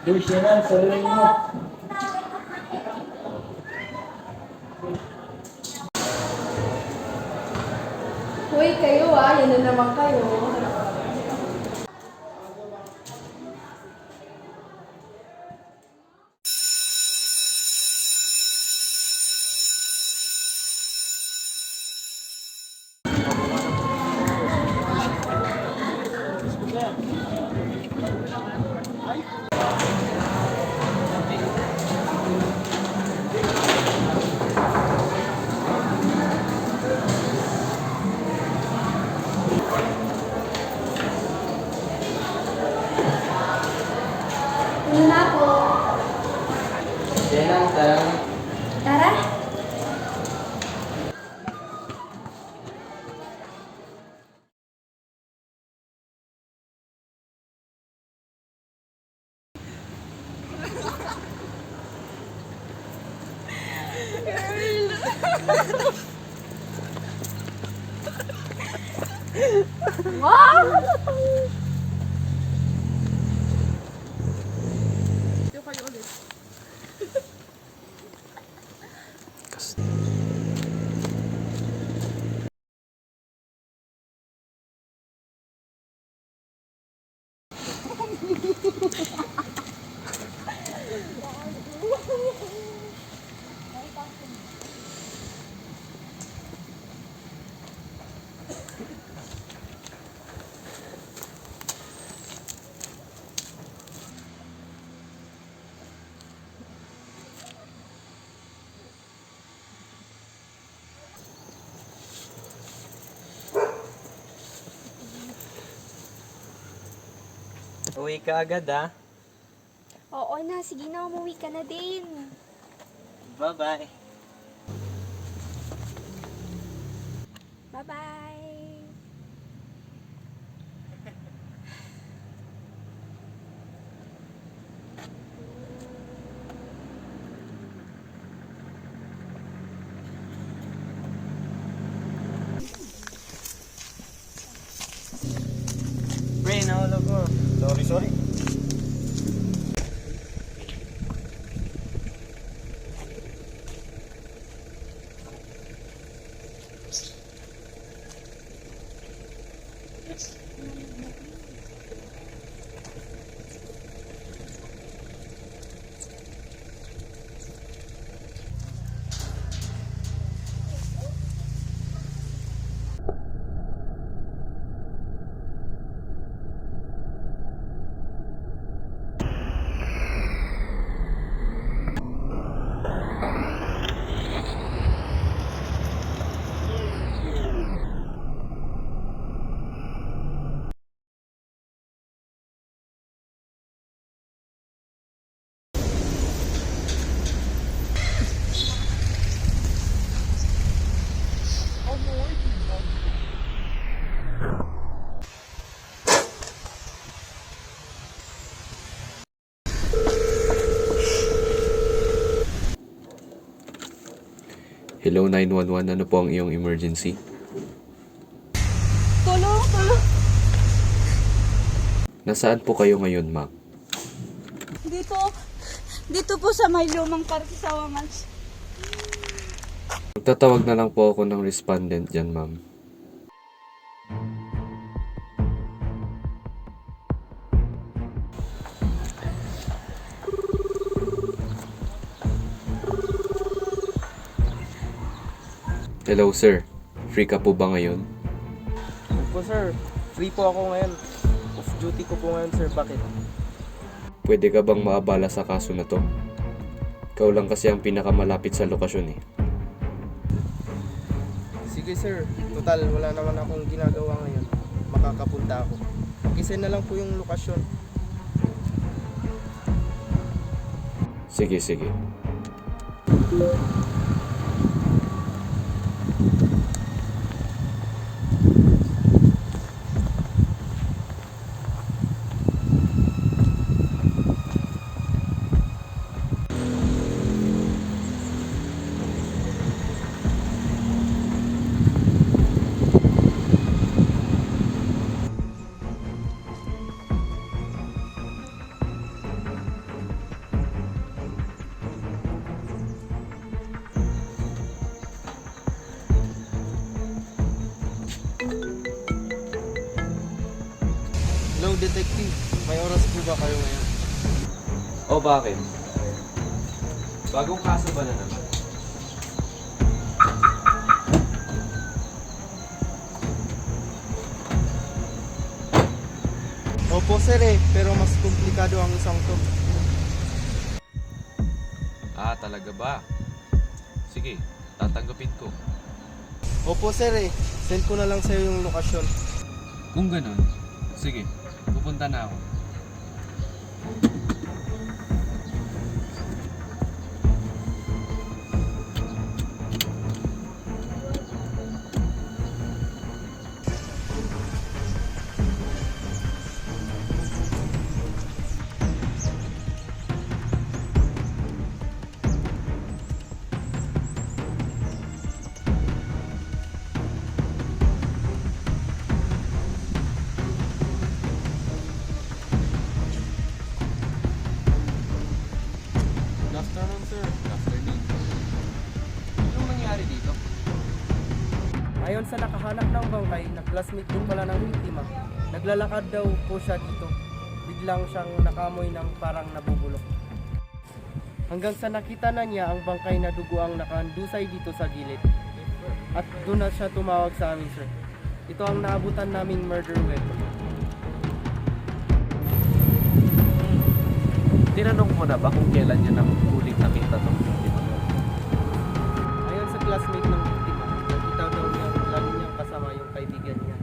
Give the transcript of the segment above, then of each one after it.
Luis, yan ang saluhin mo. Hoy, kayo yan na naman kayo. Ano na po? Yan ang tara. Tara. Wow! Uwi ka agad ah. Oo na, sige na, umuwi ka na din. Bye-bye. Bye-bye. Pre, nahulog mo. Sorry. Hello 911, ano po ang iyong emergency? Tulong! Nasaan po kayo ngayon, ma'am? Dito po sa may lumang parke sa Wangan. Magtatawag na lang po ako ng respondent dyan, ma'am. Hello, sir. Free ka po ba ngayon? Opo sir, free po ako ngayon. Off duty ko po ngayon sir, bakit? Pwede ka bang maabala sa kaso na to? Ikaw lang kasi ang pinakamalapit sa lokasyon eh. Sige sir, total wala naman akong ginagawa ngayon. Makakapunta ako. Pakisend na lang po yung lokasyon. Sige. Detective, may oras po ba kayo ngayon? O bakit? Bagong kaso ba na naman? Opo sir pero mas komplikado ang isang to. Ah, talaga ba? Sige, tatanggapin ko. Opo sir send ko na lang sa'yo yung lokasyon. Kung ganun, sige, pupunta na ako. Good afternoon sir. Good afternoon. Anong nangyari dito? Ayon sa nakahanap ng bangkay, na classmate din pala ng biktima. Naglalakad daw po siya dito. Biglang siyang nakamoy ng parang nabubulok. Hanggang sa nakita na niya ang bangkay na dugo ang nakahandusay dito sa gilid. At doon na siya tumawag sa amin sir. Ito ang naabutan naming murder weapon. Tinanong mo na ba kung kailan niya nang huling nakita to? Ayon sa classmate ng biktima, nakita daw niya lagi niyang kasama yung kaibigan niya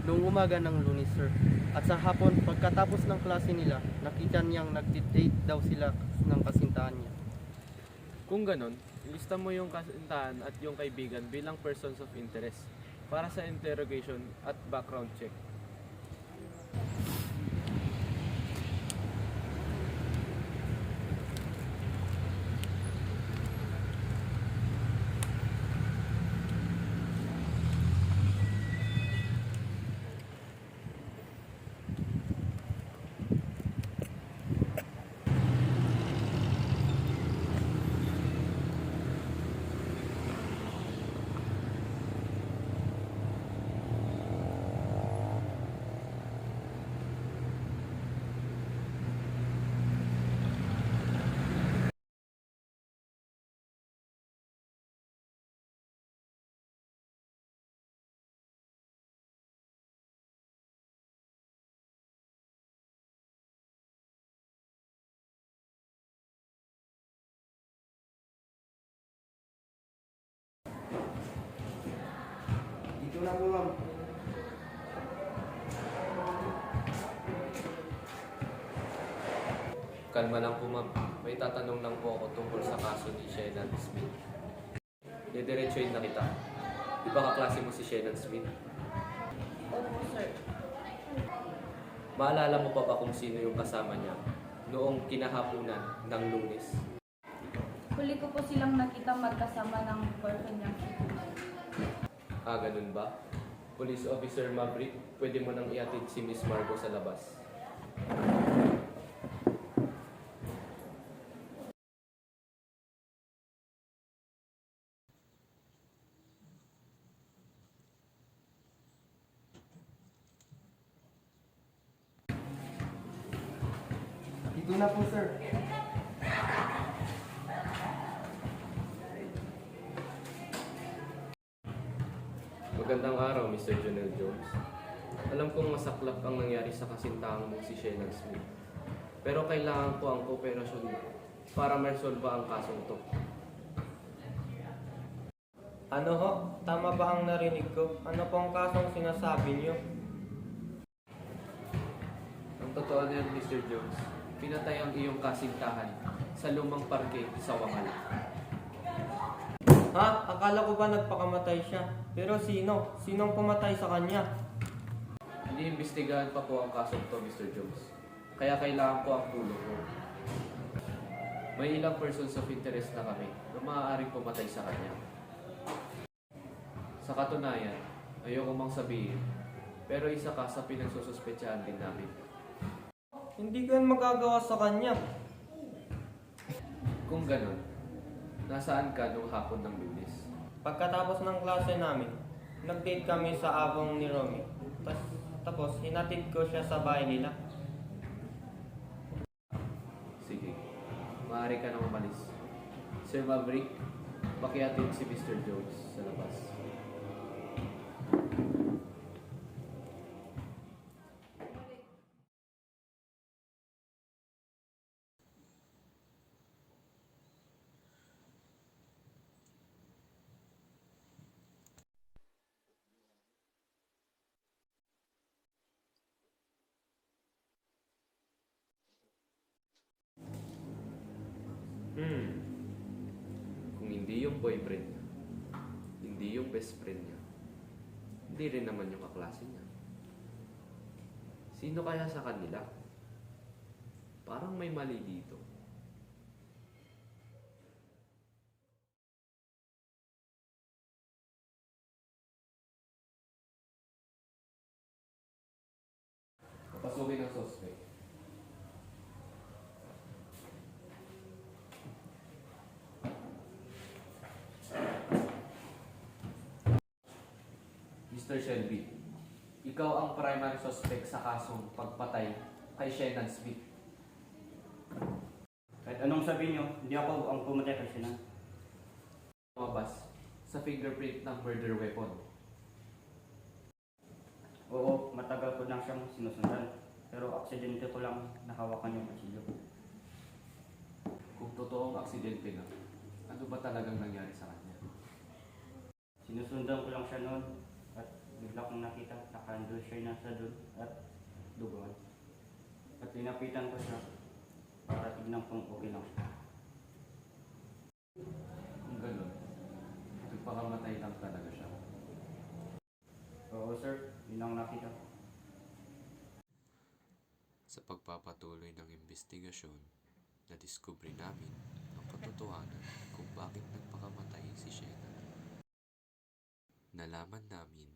noong umaga ng Lunes sir. At sa hapon, pagkatapos ng klase nila, nakita niyang nagdi-date daw sila ng kasintahan niya. Kung ganon, ilista mo yung kasintahan at yung kaibigan bilang persons of interest para sa interrogation at background check. Dito na po ma'am. Kalma lang po ma'am. May tatanong lang po ako tungkol sa kaso ni Shannon Smith. Didiretsuhin na kita. Di ba kaklase mo si Shannon Smith? Opo, sir. Maalala mo pa ba kung sino yung kasama niya noong kinahapunan ng Lunes? Huli ko po silang nakita magkasama ng boyfriend niyang kaibigan. Ah, ganun ba? Police Officer Maverick, pwede mo nang iatid si Miss Margo sa labas. Dito na po sir. Magandang araw, Mr. Jonel Jones. Alam kong masaklap ang nangyari sa kasintahang mong si Shannon Smith. Pero kailangan ko ang kooperasyon mo para maresolba ang kasong to. Ano ho? Tama ba ang narinig ko? Ano pong kasong sinasabi niyo? Ang totoo niyan, Mr. Jones, pinatay ang iyong kasintahan sa lumang parke sa Wangal. Ha? Akala ko ba nagpakamatay siya? Pero sino? Sinong pumatay sa kanya? Iniimbestigahan pa po ang kasong to, Mr. Jones. Kaya kailangan ko ang tulong mo. May ilang persons of interest na kami na maaaring pumatay sa kanya. Sa katunayan, ayoko mang sabihin, pero isa ka sa pinagsususpetsahan din namin. Hindi ko yan magagawa sa kanya. Kung ganun, nasaan ka nung hapon ng Lunes? Pagkatapos ng klase namin, nag-date kami sa abong ni Romy. Tapos hinatid ko siya sa bahay nila. maaari ka nang umalis. Sir Maverick, pakiatid si Mr. Jones sa labas. Kung hindi yung boyfriend niya, hindi yung best friend niya, hindi rin naman yung kaklase niya. Sino kaya sa kanila? Parang may mali dito. Papasukin ang suspect. Mr. Shelby, ikaw ang primary suspect sa kasong pagpatay kay Shannon Smith. Kahit anong sabihin nyo, hindi ako ang pumatay kasi na. Lumabas sa fingerprint ng murder weapon. Oo, matagal ko lang siyang sinusundan. Pero aksidente ko lang nahawakan yung kutsilyo. Kung totoong aksidente nga, ano ba talagang nangyari sa kanya? Sinusundan ko lang siya noon at bigla kong nakita nakandun siya nasa doon at duguan. At tinapitan ko siya para tignan kung okay lang siya. Kung ganun, nagpakamatay lang talaga siya. Oo sir, yun ang nakita ko. Sa pagpapatuloy ng investigasyon, nadiskubre namin ang katotohanan kung bakit nagpakamatay si Shena. Nalaman namin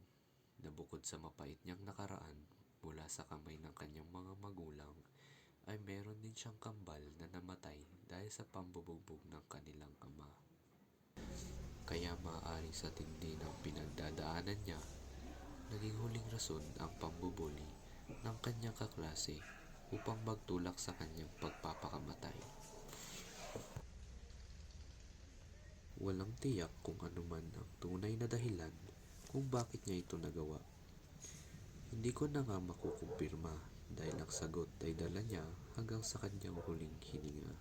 na bukod sa mapait niyang nakaraan mula sa kamay ng kanyang mga magulang, ay meron din siyang kambal na namatay dahil sa pambubugbog ng kanilang ama. Kaya maaaring sa tindi ng pinagdadaanan niya, naging huling rason ang pambubuli ng kanyang kaklase upang magtulak sa kanyang pagpapakamatay. Walang tiyak kung ano man ang tunay na dahilan kung bakit niya ito nagawa. Hindi ko na nga makukumpirma dahil ang sagot ay dala niya hanggang sa kanyang huling hininga.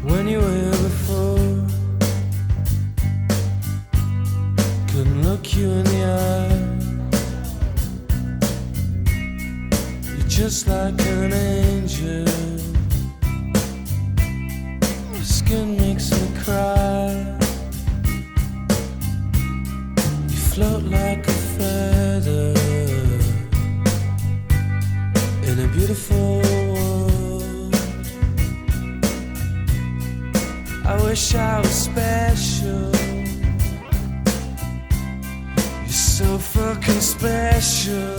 When you were here before, couldn't look you in the eye. You're just like an angel. Your skin makes me cry. You float like a feather in a beautiful world. I wish I was special. You're so fucking special.